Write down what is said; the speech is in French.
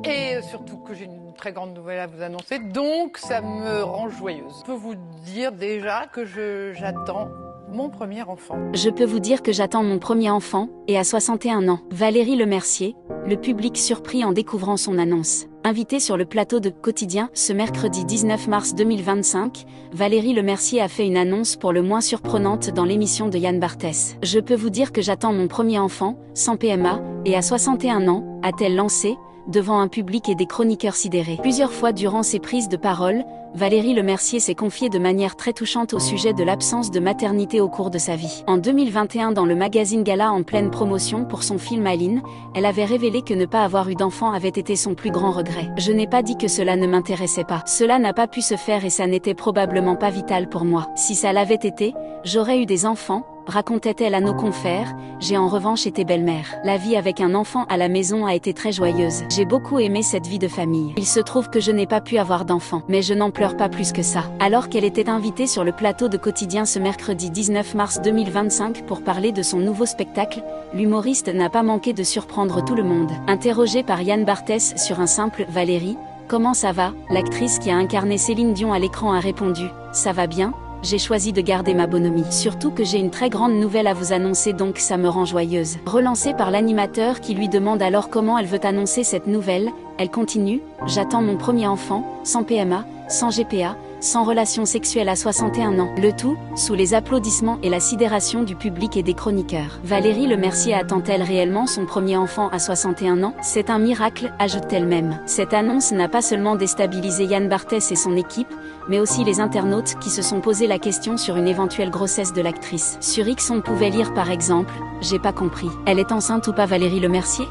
Et surtout que j'ai une très grande nouvelle à vous annoncer, donc ça me rend joyeuse. Je peux vous dire déjà que j'attends mon premier enfant. Je peux vous dire que j'attends mon premier enfant, et à 61 ans. Valérie Lemercier, le public surpris en découvrant son annonce. Invitée sur le plateau de Quotidien ce mercredi 19 mars 2025, Valérie Lemercier a fait une annonce pour le moins surprenante dans l'émission de Yann Barthès. Je peux vous dire que j'attends mon premier enfant, sans PMA, et à 61 ans, a-t-elle lancé, devant un public et des chroniqueurs sidérés. Plusieurs fois durant ses prises de parole, Valérie Lemercier s'est confiée de manière très touchante au sujet de l'absence de maternité au cours de sa vie. En 2021, dans le magazine Gala en pleine promotion pour son film Aline, elle avait révélé que ne pas avoir eu d'enfant avait été son plus grand regret. Je n'ai pas dit que cela ne m'intéressait pas. Cela n'a pas pu se faire et ça n'était probablement pas vital pour moi. Si ça l'avait été, j'aurais eu des enfants, racontait-elle à nos confrères. J'ai en revanche été belle-mère. La vie avec un enfant à la maison a été très joyeuse. J'ai beaucoup aimé cette vie de famille. Il se trouve que je n'ai pas pu avoir d'enfant, mais je n'en pleure pas plus que ça. Alors qu'elle était invitée sur le plateau de Quotidien ce mercredi 19 mars 2025 pour parler de son nouveau spectacle, l'humoriste n'a pas manqué de surprendre tout le monde. Interrogée par Yann Barthès sur un simple « Valérie, comment ça va ?», l'actrice qui a incarné Céline Dion à l'écran a répondu « Ça va bien ? J'ai choisi de garder ma bonhomie. Surtout que j'ai une très grande nouvelle à vous annoncer donc ça me rend joyeuse. » Relancée par l'animateur qui lui demande alors comment elle veut annoncer cette nouvelle, elle continue « J'attends mon premier enfant, sans PMA, sans GPA, sans relation sexuelle à 61 ans. » Le tout, sous les applaudissements et la sidération du public et des chroniqueurs. Valérie Lemercier attend-elle réellement son premier enfant à 61 ans? C'est un miracle, ajoute-t-elle même. Cette annonce n'a pas seulement déstabilisé Yann Barthès et son équipe, mais aussi les internautes qui se sont posé la question sur une éventuelle grossesse de l'actrice. Sur X on pouvait lire par exemple « J'ai pas compris. Elle est enceinte ou pas Valérie Lemercier ?